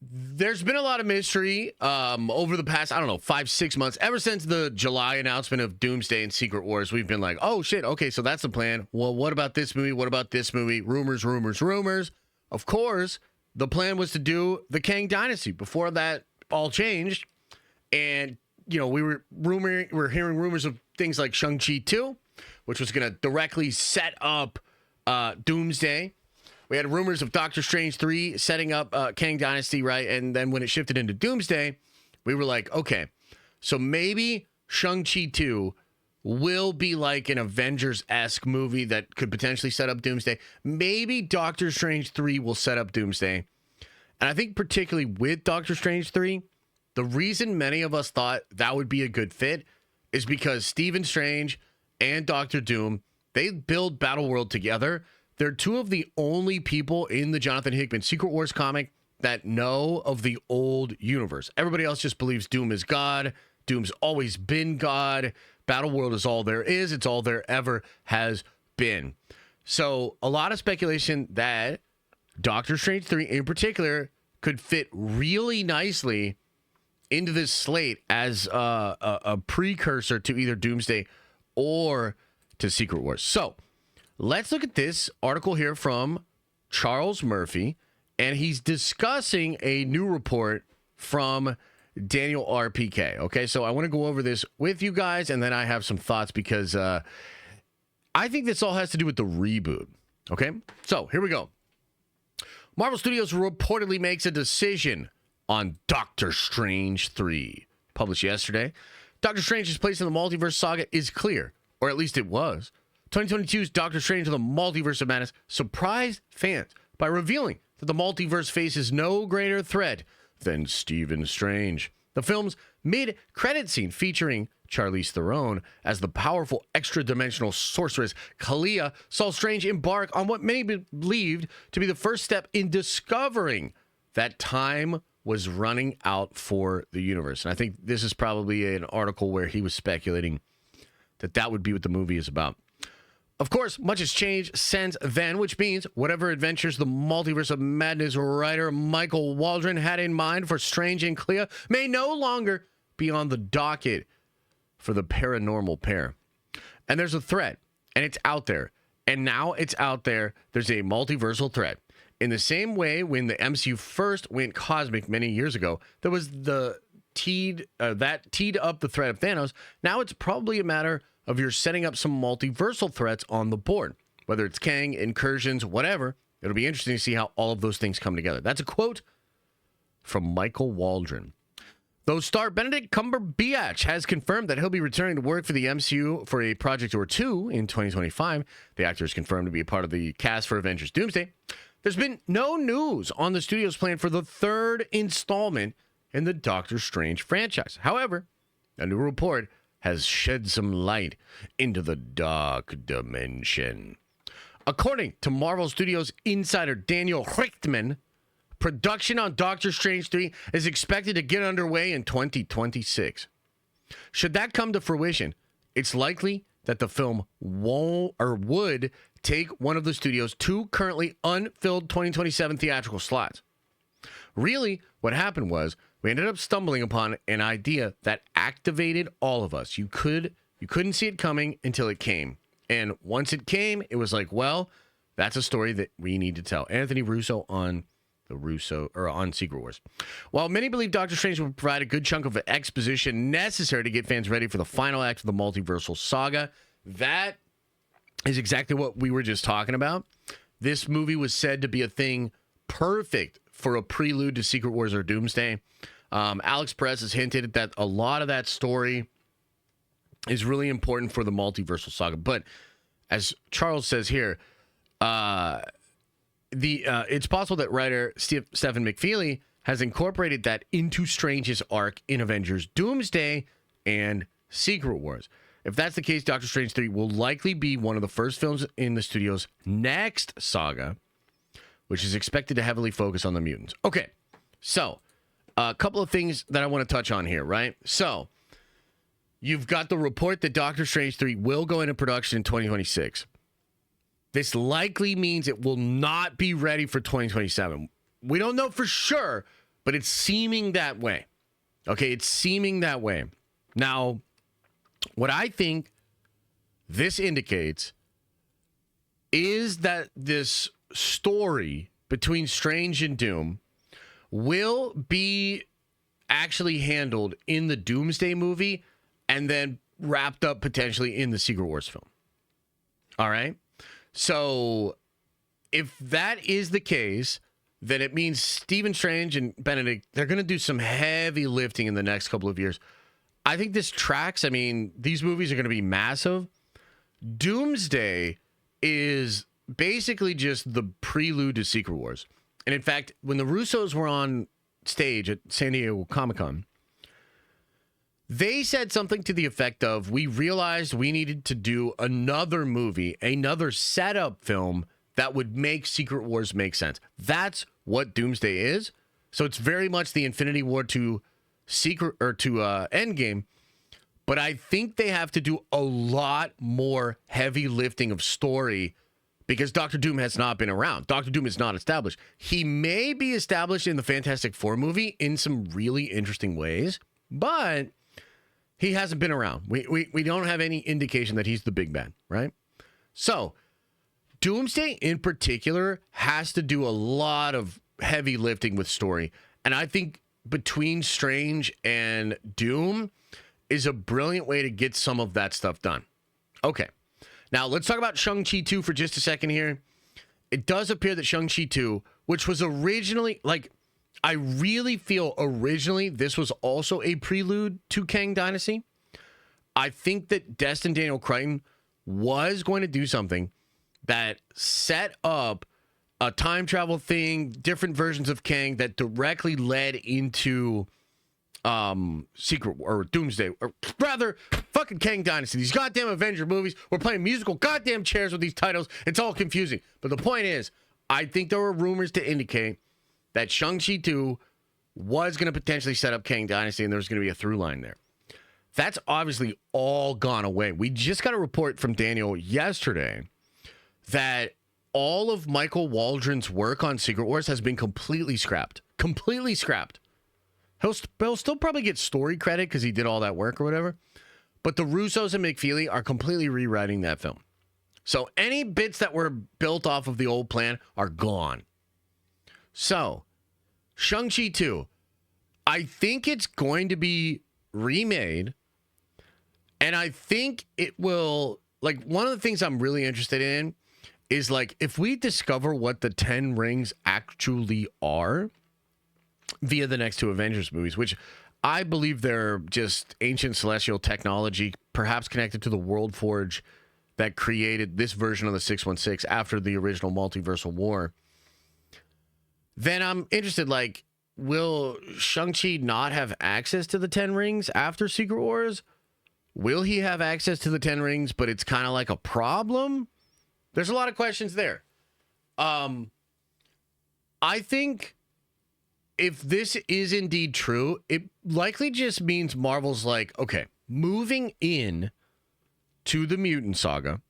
There's been a lot of mystery over the past, 5-6 months. Ever since the July announcement of Doomsday and Secret Wars, we've been like, oh, shit, okay, so that's the plan. Well, what about this movie? What about this movie? Rumors. Of course, the plan was to do the Kang Dynasty. Before that all changed, and, we were hearing rumors of things like Shang-Chi 2, which was going to directly set up Doomsday. We had rumors of Doctor Strange 3 setting up Kang Dynasty, right? And then when it shifted into Doomsday, we were like, okay, so maybe Shang-Chi 2 will be like an Avengers-esque movie that could potentially set up Doomsday. Maybe Doctor Strange 3 will set up Doomsday. And I think particularly with Doctor Strange 3, the reason many of us thought that would be a good fit is because Stephen Strange and Doctor Doom, they build Battleworld together. They're two of the only people in the Jonathan Hickman Secret Wars comic that know of the old universe. Everybody else just believes Doom is God. Doom's always been God. Battleworld is all there is. It's all there ever has been. So a lot of speculation that Doctor Strange 3 in particular could fit really nicely into this slate as a precursor to either Doomsday or to Secret Wars. So let's look at this article here from Charles Murphy, and he's discussing a new report from Daniel RPK. Okay, so I want to go over this with you guys, and then I have some thoughts because I think this all has to do with the reboot. Okay, so here we go. Marvel Studios reportedly makes a decision on Doctor Strange 3. Published yesterday, Doctor Strange's place in the multiverse saga is clear, or at least it was. 2022's Doctor Strange in the Multiverse of Madness surprised fans by revealing that the multiverse faces no greater threat than Stephen Strange. The film's mid-credit scene featuring Charlize Theron as the powerful extra-dimensional sorceress Kalia saw Strange embark on what many believed to be the first step in discovering that time was running out for the universe. And I think this is probably an article where he was speculating that would be what the movie is about. Of course, much has changed since then, which means whatever adventures the Multiverse of Madness writer Michael Waldron had in mind for Strange and Clea may no longer be on the docket for the paranormal pair. And there's a threat, and it's out there. And now it's out there. There's a multiversal threat. In the same way, when the MCU first went cosmic many years ago, there was that teed up the threat of Thanos. Now it's probably a matter of you're setting up some multiversal threats on the board. Whether it's Kang, incursions, whatever, it'll be interesting to see how all of those things come together. That's a quote from Michael Waldron. Though star Benedict Cumberbatch has confirmed that he'll be returning to work for the MCU for a project or two in 2025, the actor is confirmed to be a part of the cast for Avengers Doomsday. There's been no news on the studio's plan for the third installment in the Doctor Strange franchise. However, a new report has shed some light into the dark dimension. According to Marvel Studios insider Daniel Richtman, production on Doctor Strange 3 is expected to get underway in 2026. Should that come to fruition, it's likely that the film would take one of the studio's two currently unfilled 2027 theatrical slots. Really, what happened was we ended up stumbling upon an idea that activated all of us. You couldn't see it coming until it came. And once it came, it was like, well, that's a story that we need to tell. Anthony Russo on Secret Wars. While many believe Doctor Strange will provide a good chunk of exposition necessary to get fans ready for the final act of the multiversal saga, that is exactly what we were just talking about. This movie was said to be a thing perfect for a prelude to Secret Wars or Doomsday. Alex Perez has hinted that a lot of that story is really important for the multiversal saga. But as Charles says here, it's possible that writer Stephen McFeely has incorporated that into Strange's arc in Avengers Doomsday and Secret Wars. If that's the case, Doctor Strange 3 will likely be one of the first films in the studio's next saga, which is expected to heavily focus on the mutants. Okay, so a couple of things that I want to touch on here, right? So you've got the report that Doctor Strange 3 will go into production in 2026. This likely means it will not be ready for 2027. We don't know for sure, but it's seeming that way. Okay, it's seeming that way. Now, what I think this indicates is that this story between Strange and Doom will be actually handled in the Doomsday movie and then wrapped up potentially in the Secret Wars film. All right? So if that is the case, then it means Stephen Strange and Benedict, they're going to do some heavy lifting in the next couple of years. I think this tracks. I mean, these movies are going to be massive. Doomsday is basically just the prelude to Secret Wars. And in fact, when the Russos were on stage at San Diego Comic-Con, they said something to the effect of, we realized we needed to do another movie, another setup film that would make Secret Wars make sense. That's what Doomsday is. So it's very much the Infinity War to Endgame. But I think they have to do a lot more heavy lifting of story because Doctor Doom has not been around. Doctor Doom is not established. He may be established in the Fantastic Four movie in some really interesting ways, but he hasn't been around. We don't have any indication that he's the big bad, right? So Doomsday in particular has to do a lot of heavy lifting with story. And I think between Strange and Doom is a brilliant way to get some of that stuff done. Okay. Now, let's talk about Shang-Chi 2 for just a second here. It does appear that Shang-Chi 2, which was originally, I really feel originally this was also a prelude to Kang Dynasty. I think that Destin Daniel Cretton was going to do something that set up a time travel thing, different versions of Kang that directly led into Secret or Doomsday, or rather fucking Kang Dynasty. These goddamn Avenger movies, we're playing musical goddamn chairs with these titles. It's all confusing. But the point is, I think there were rumors to indicate that Shang-Chi 2 was going to potentially set up Kang Dynasty and there was going to be a through line there. That's obviously all gone away. We just got a report from Daniel yesterday that all of Michael Waldron's work on Secret Wars has been completely scrapped. Completely scrapped. He'll still probably get story credit because he did all that work or whatever. But the Russos and McFeely are completely rewriting that film. So any bits that were built off of the old plan are gone. So, Shang-Chi 2. I think it's going to be remade. And I think it will, one of the things I'm really interested in is, if we discover what the 10 rings actually are via the next two Avengers movies, which I believe they're just ancient celestial technology, perhaps connected to the World Forge that created this version of the 616 after the original multiversal war, then I'm interested, will Shang-Chi not have access to the 10 rings after Secret Wars? Will he have access to the 10 rings, but it's kind of like a problem? There's a lot of questions there. I think if this is indeed true, it likely just means Marvel's okay, moving in to the Mutant Saga,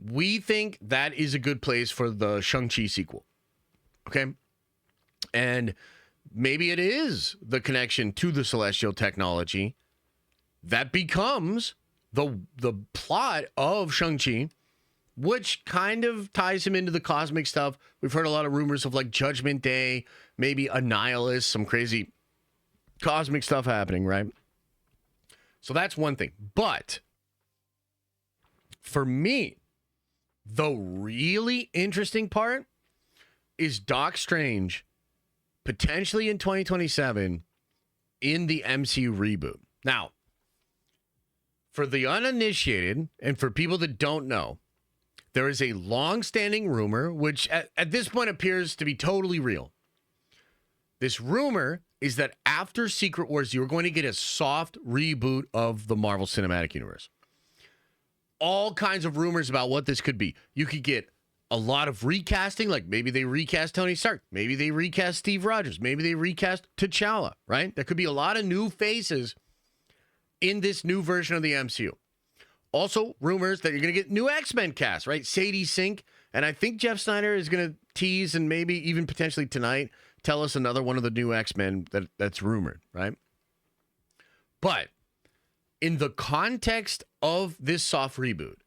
we think that is a good place for the Shang-Chi sequel. Okay? And maybe it is the connection to the celestial technology that becomes the plot of Shang-Chi, which kind of ties him into the cosmic stuff. We've heard a lot of rumors of Judgment Day, maybe Annihilus, some crazy cosmic stuff happening, right? So that's one thing. But for me, the really interesting part is Doc Strange potentially in 2027 in the MCU reboot. Now, for the uninitiated and for people that don't know, there is a long-standing rumor, which at this point appears to be totally real. This rumor is that after Secret Wars, you're going to get a soft reboot of the Marvel Cinematic Universe. All kinds of rumors about what this could be. You could get a lot of recasting, maybe they recast Tony Stark, maybe they recast Steve Rogers, maybe they recast T'Challa, right? There could be a lot of new faces in this new version of the MCU. Also, rumors that you're going to get new X-Men cast, right? Sadie Sink, and I think Jeff Snyder is going to tease, and maybe even potentially tonight, tell us another one of the new X-Men that's rumored, right? But in the context of this soft reboot,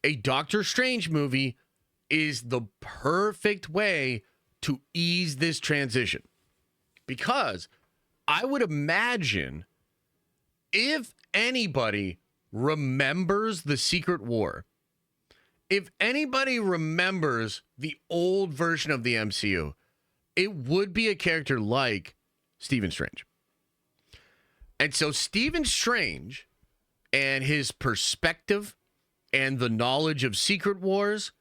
a Doctor Strange movie is the perfect way to ease this transition. Because I would imagine if anybody remembers the Secret War, if anybody remembers the old version of the MCU, it would be a character like Stephen Strange. And so Stephen Strange and his perspective and the knowledge of Secret Wars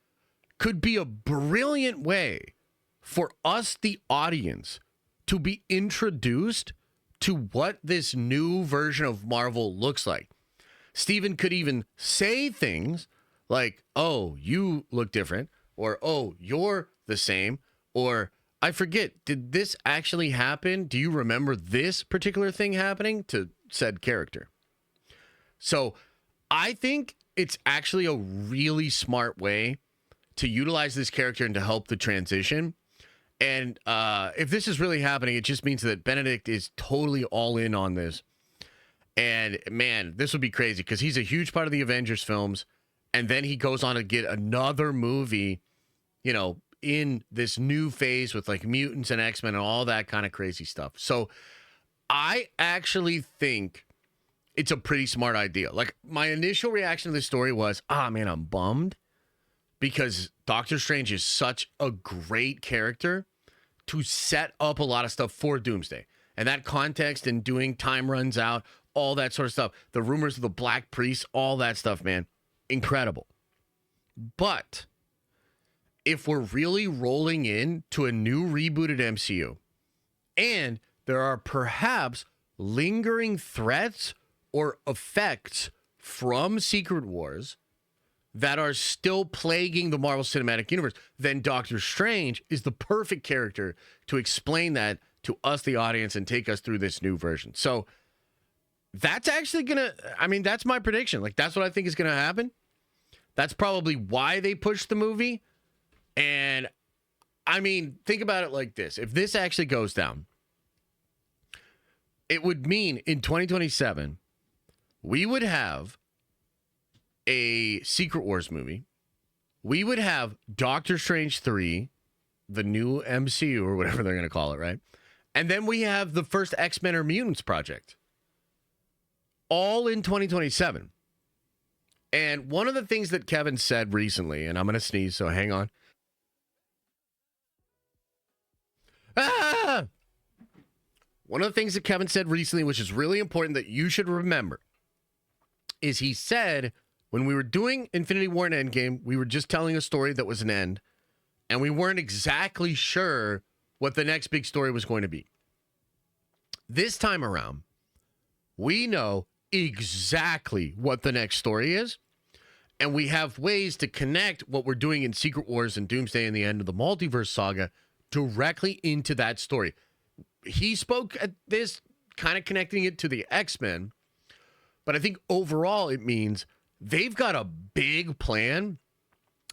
could be a brilliant way for us, the audience, to be introduced to what this new version of Marvel looks like. Stephen could even say things like, oh, you look different, or oh, you're the same, or I forget, did this actually happen? Do you remember this particular thing happening to said character? So I think it's actually a really smart way to utilize this character and to help the transition. And if this is really happening, it just means that Benedict is totally all in on this. And man, this would be crazy because he's a huge part of the Avengers films. And then he goes on to get another movie, you know, in this new phase with like mutants and X-Men and all that kind of crazy stuff. So I actually think it's a pretty smart idea. Like my initial reaction to this story was, man, I'm bummed because Doctor Strange is such a great character to set up a lot of stuff for Doomsday. And that context and doing time runs out, all that sort of stuff. The rumors of the Black Priest, all that stuff, man. Incredible. But if we're really rolling in to a new rebooted MCU and there are perhaps lingering threats or effects from Secret Wars that are still plaguing the Marvel Cinematic Universe, then Doctor Strange is the perfect character to explain that to us, the audience, and take us through this new version. So that's actually that's my prediction. Like, that's what I think is going to happen. That's probably why they pushed the movie. And I mean, think about it like this. If this actually goes down, it would mean in 2027, we would have a Secret Wars movie. We would have Doctor Strange 3, the new MCU or whatever they're going to call it, right? And then we have the first X-Men or Mutants project. All in 2027. And one of the things that Kevin said recently, and I'm going to sneeze, so hang on. One of the things that Kevin said recently, which is really important that you should remember, is he said when we were doing Infinity War and Endgame, we were just telling a story that was an end, and we weren't exactly sure what the next big story was going to be. This time around, we know exactly what the next story is, and we have ways to connect what we're doing in Secret Wars and Doomsday and the end of the multiverse saga directly into that story. He spoke at this, kind of connecting it to the X-Men, but I think overall it means they've got a big plan,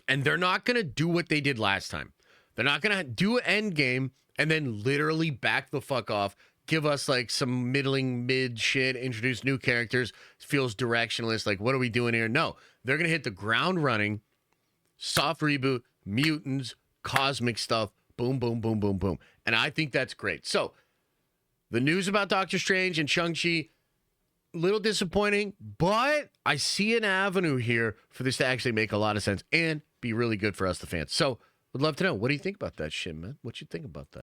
and they're not going to do what they did last time. They're not going to do an Endgame and then literally back the fuck off, give us like some middling mid shit, introduce new characters, feels directionless, like what are we doing here? No, they're going to hit the ground running, soft reboot, mutants, cosmic stuff, boom, boom, boom, boom, boom. And I think that's great. So the news about Doctor Strange and Shang-Chi, a little disappointing, but I see an avenue here for this to actually make a lot of sense and be really good for us, the fans. So would love to know, what do you think about that shit, man? What you think about that?